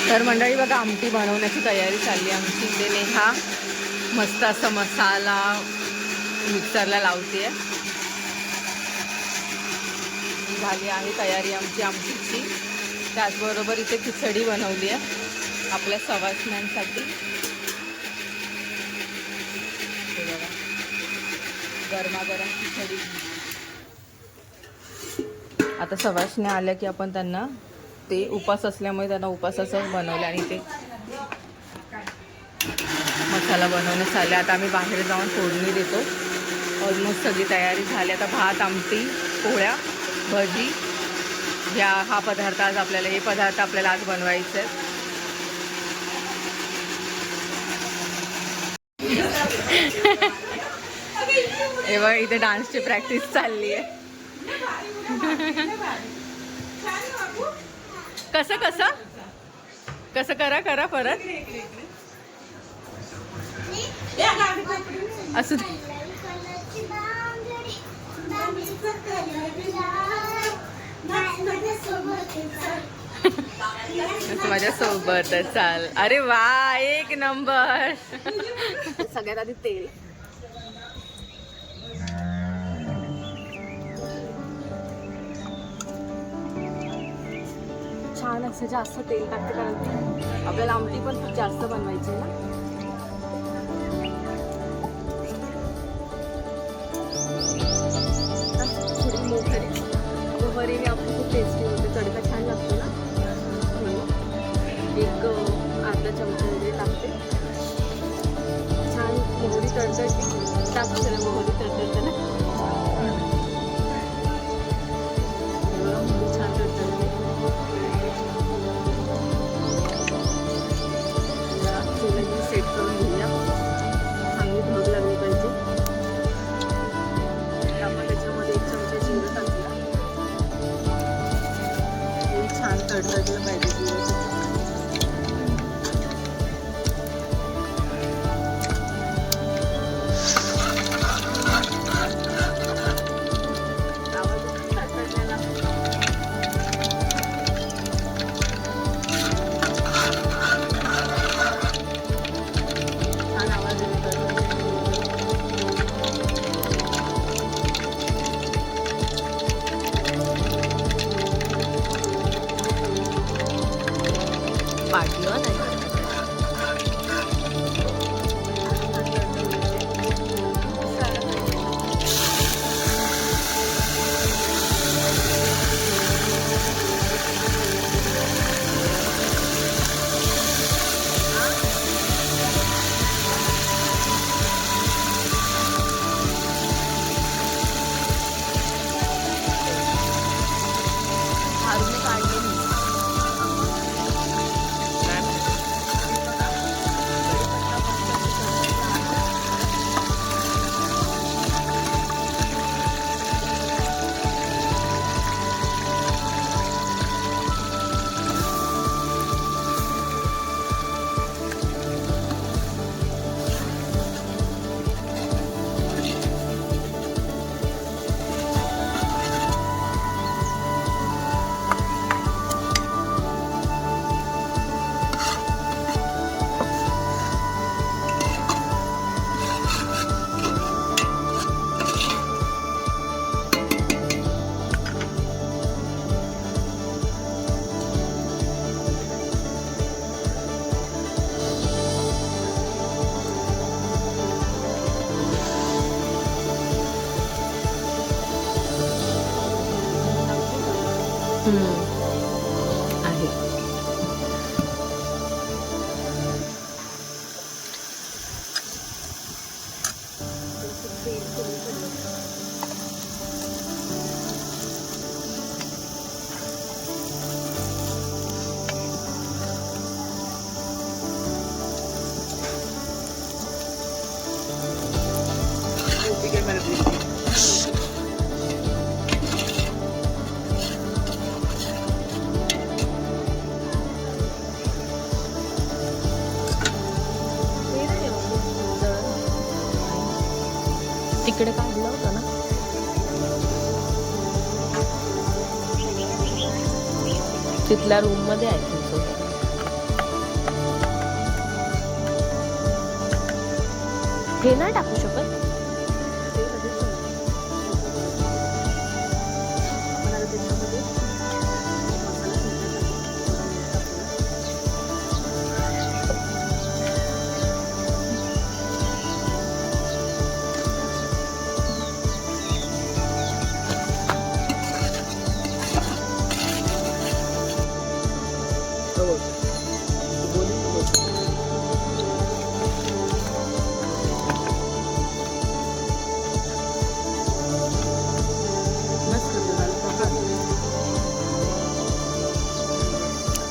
तर मंडळी बघा आमटी बनवण्याची तयारी चालली आमची. इथे नेहा मस्त असा मसाला मिक्सरला लावते. झाली आहे तयारी आमची आमटीची. त्याचबरोबर इथे खिचडी बनवली आहे आपल्या सवासण्यांसाठी. गरमागरम खिचडी. आता सवासण्या आल्या की आपण त्यांना ते उपास असल्यामुळे त्यांना उपासाचं बनवलं आणि ते मसाला बनवण्यास आले. आता आम्ही बाहेर जाऊन फोडणी देतो. ऑलमोस्ट सगळी तयारी झाली. आता भात, आमटी, पोळ्या, भजी हा पदार्थ आज आपल्याला हे पदार्थ आपल्याला आज बनवायचे आहेत. एव्हा इथे डान्सची प्रॅक्टिस चालली आहे. कसं कसं कसं करा करा परत असू दे. माझ्यासोबत चाल. अरे वा, एक नंबर. सगळ्यात आधी तेल. छान असं जास्त तेल टाकते कारण आपल्याला आमटी पण खूप जास्त बनवायची ना. थोडी मोहरी मोहरीने आपली खूप टेस्टी होते. तडका छान लागतो ना. एक अर्धा चमचा वगैरे टाकते. छान मोहरी तडतडते. टाकते त्याला मोहरी तडतडते ना. छान तडतडते. सेट करून घेऊया. चांगली भग लागली पाहिजे. आपण त्याच्यामध्ये एक चमचा जिरं टाकूया. हे छान तडतडलं पाहिजे जिरं. आहे. तिकडे काढलं होतं ना. तिथल्या रूम मध्ये आहे तुमचं. हे नाही टाकू शकत.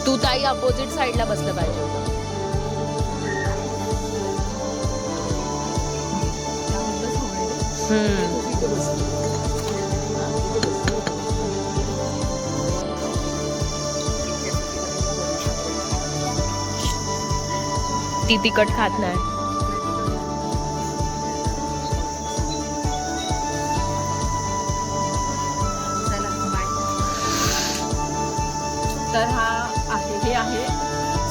तू ताई अपोजिट साईडला बसलं पाहिजे. ती तिखट खात नाही. तर हे आहे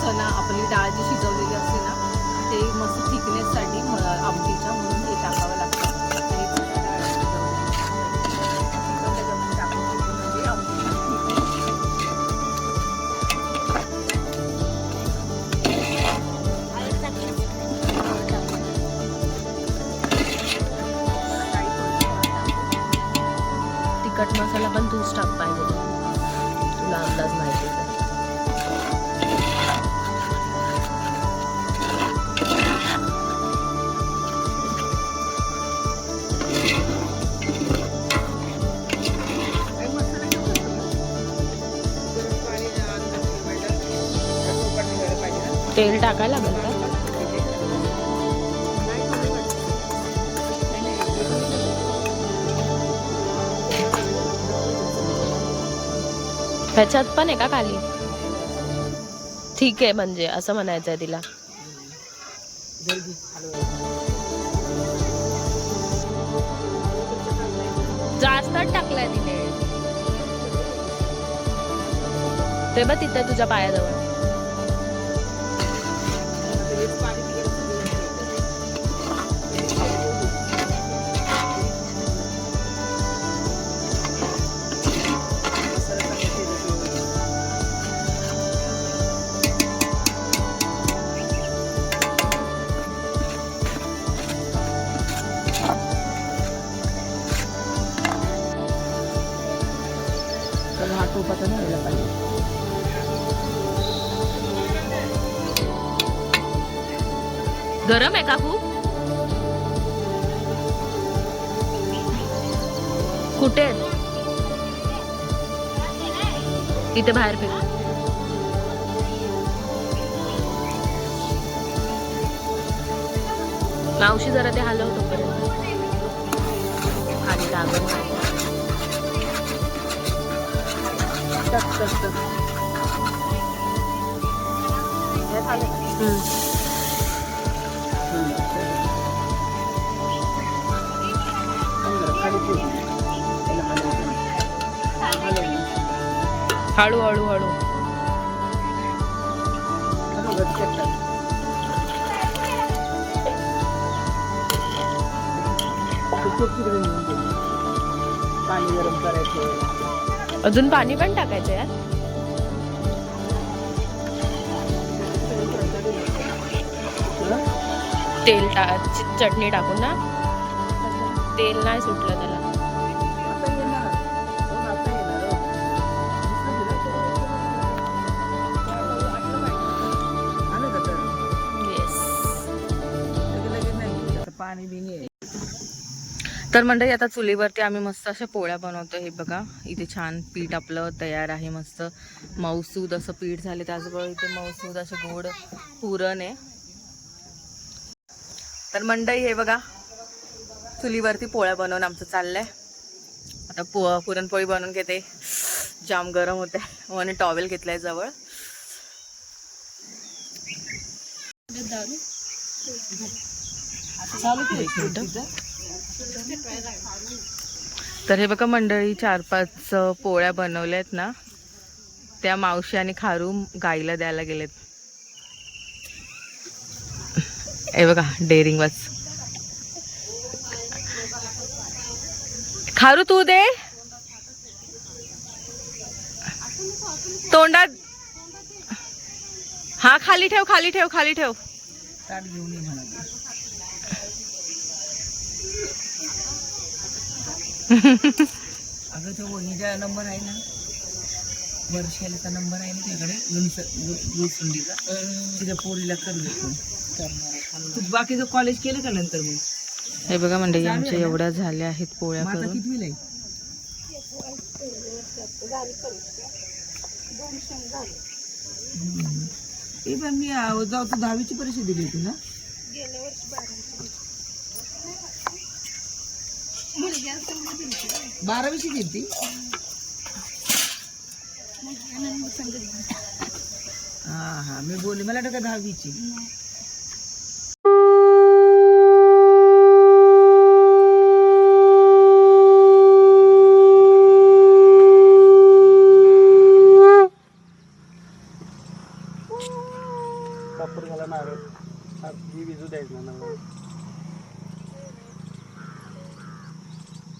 चणा, आपली डाळ जी शिजवलेली असते ना, ते मस्त थिकनेससाठी आमटीच्या म्हणून हे टाकावं लागतं. तिखट मसाला पण तूच टाक पाहिजे, तुला अंदाज माहिती आहे. तेल टाकायला लागेल का? ह्याच्यात पण आहे का खाली? ठीक आहे, म्हणजे असं म्हणायचं आहे तिला. जास्तच टाकलाय तिने. ते बघ तिथे तुझ्या पायाजवळ. हा टोपाचा नाही व्हायला पाहिजे. गरम आहे का खूप? कुठे? तिथे बाहेर फेक. मावशी जरा ते हलवतो पर्यंत खाली लागून नाही. हळू हळू हळू. पाणी गरम करायचं. अजून पाणी पण टाकायचं यार. तेल चटणी टाकून ना, तेल नाही सुटलं त्याला. पाणी बिनी. तर मंडळी आता चुलीवरती आम्ही मस्त अशा पोळ्या बनवतो. हे बघा, इथे छान पीठ आपलं तयार आहे. मस्त मऊसूद असं पीठ झाले. त्याचबरोबर इथे मऊसूद असं गोड पुरण आहे. तर मंडळी हे बघा, चुलीवरती पोळ्या बनवून आमचं चाललंय. आता पुरणपोळी बनवून घेते. जाम गरम होते म्हणून टॉवेल घेतलाय जवळ. तर हे बघा मंडळी, 4-5 पोळ्या बनवल्यात ना, त्या मावशी आणि खारू गाईला द्यायला गेलेत. हे बघा डेअरिंग वाच. खारू तू दे तोंडात. हा खाली ठेव खाली ठेव खाली ठेव. ताट घेऊन ये म्हणा. अगं तो वहिनीचा नंबर आहे ना, वर्षाचा नंबर आहे ना त्याकडे गुलसुंडीचा, तिच्या पोरीला कर देतो. तू बाकीचं कॉलेज केलं का नंतर मग? हे बघा मंडळी आमच्या एवढ्या झाल्या आहेत पोळ्या मग आता करून. कितवीला आहे? हे पण मी जाऊ तू 10वीची परीक्षा दिली होती ना? बारावीची दिली ती. हा हा मी बोलले मला वाटतं का 10वीची.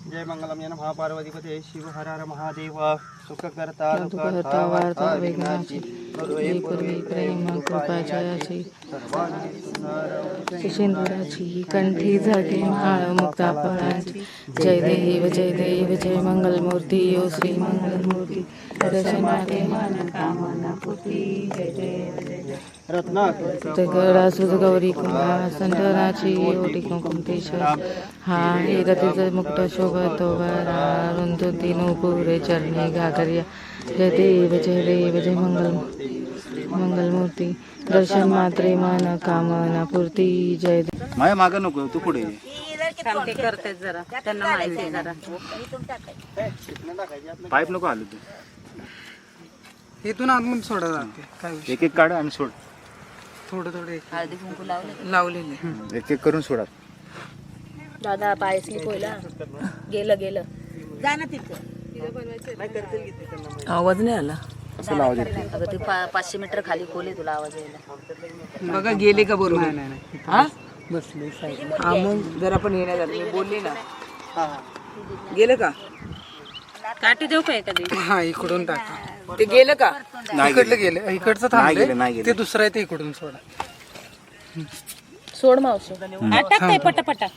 जय मंगलम या महापार्वती पते शिव हर हर महादेव सुख करता करता वार्ता विघ्नाची पूर्वी प्रेम कृपा जयाची सिंदुराची कंठी झाली माळ मुक्ता फळाची. जय देव जय मंगलमूर्ती ओ श्री मंगलमूर्ती दर्शनाते मन कामना पूर्ती. जय जय रत्ना सुध गौरी कुंभा संतराची ओटी कुंकुमतेश्वर. हा हे रतीचं मुक्त शोभतो वरा रुंदो तीन पुरे चरणी घागरिया. जय देव जय मंगलमूर्ती दर्शन मात्रे मन कामना पूर्ती. जय देव. माझ्या मागं नको तू पुढे करते जरा त्यांना माहिती आहे जरा. पाईप नको आलो तू इथून आतून सोडा जाते काय एक एक काढ आणि सोड. थोडं हळदी कुंकू लावलेले एक एक करून सोडा. दादा पाय स्लिप होईल. गेलं जा ना तिथं. आवाज नाही आला. अगं ते 500 मीटर खाली खोले तुला आवाज यायला. बघा गेले का बरोबर. हा बसले हा मग जरा पण येण्यात आलं. मी बोलले ना गेलं का? काठी देऊ का एखादी? हा इकडून टाका. ते गेलं का? इकडलं गेलं. इकडचं थांबले ते दुसरं आहे ते इकडून सोडा. सोड मावशी. टाकताय पटापटा.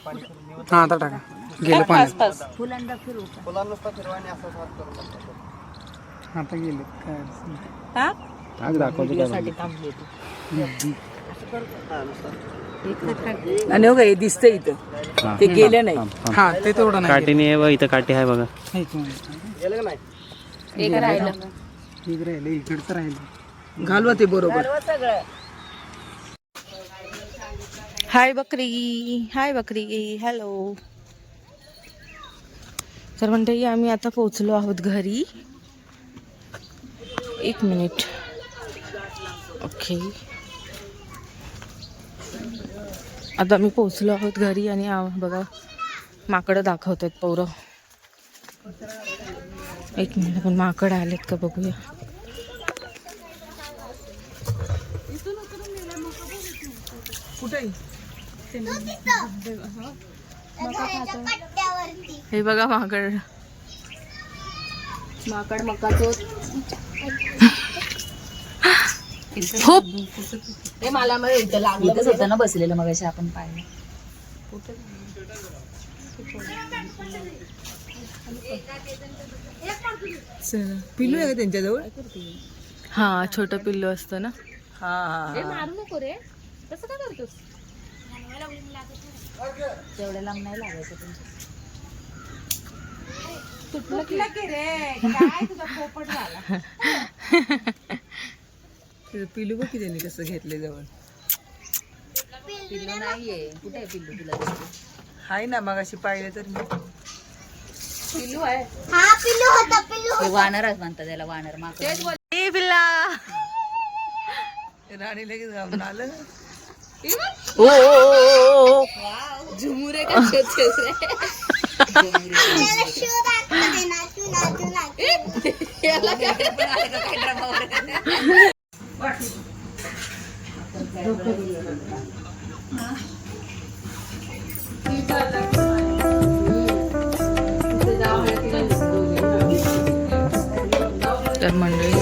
हा आता टाका. गेलं पाणी. फुलांना फिरू. आता गेले काय अडचण नाही. आणि हो हे दिसतंय इथं ते गेलं नाही. हा ते तेवढं नाही. काठीने इथं काठी आहे बघा. एक राहिलं. ठीक राहिलं इकडचं राहिलं. घालवा ते बरोबर. हाय बकरी हॅलो. तर मंडळी आम्ही आता पोहोचलो आहोत घरी. 1 मिनिट. ओके आता आम्ही पोहोचलो आहोत घरी आणि बघा माकडं दाखवत आहेत पोरं. 1 मिनिट पण माकडं आलेत का बघूया. कुठे हे बघा माकड मकाचो. खूप हे मला इथं लागलंच होतं ना बसलेलं मगाशी आपण पाहिलं. पिल्लू आहे का त्यांच्याजवळ? हा छोटं पिल्लू असतं ना. हा हा मारू नको रे. कसं काय करतोस? तेवढ्या लांब नाही लागायचं तुमचं. पिल्लू बघ की त्यांनी कसं घेतले जवळ. पिल्लू नाहीये. कुठे आहे पिल्लू तुला? हाय ना मग अशी पाहिलं तर मी. पिल्लू आहे. हा पिल्लू होता पिल्लू. हे वानरच म्हणतात त्याला. वानर माकड. ए बिल्ला. राणी लगेच घाबरून आलं. झुमुरे कशाचे रे? त्याला शो दाखवते ना तू याला काय ड्रामा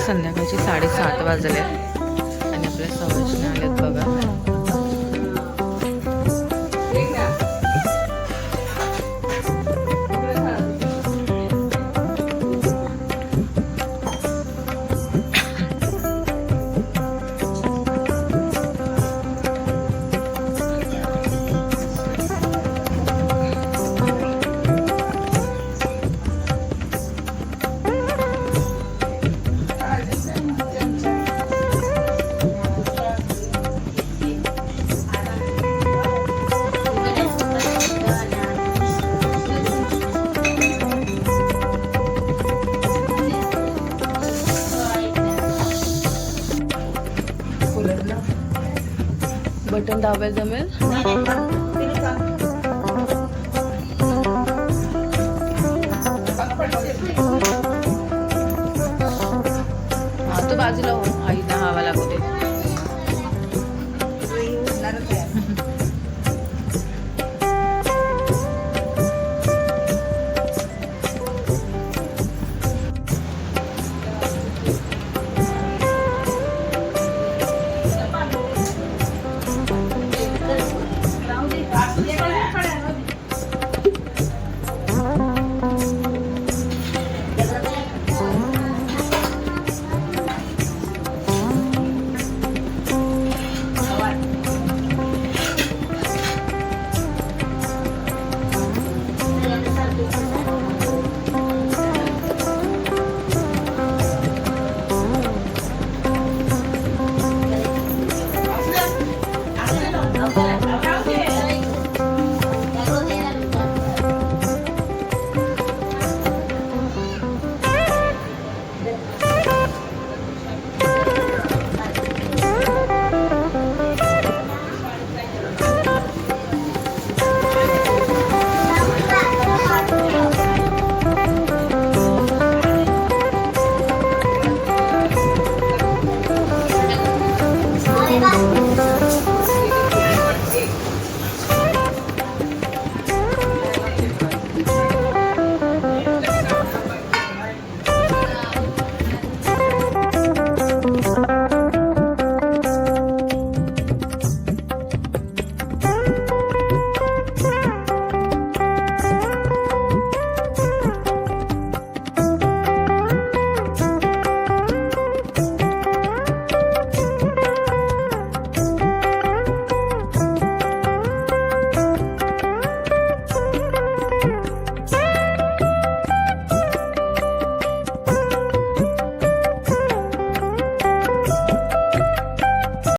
संध्याकाळची 7:30 वाजले आणि आपल्या सवाष्णी आल्यात बघा. बटन दाबायला जमेल. हा तो बाजूला हो, आईला हवा लागू दे. Bye.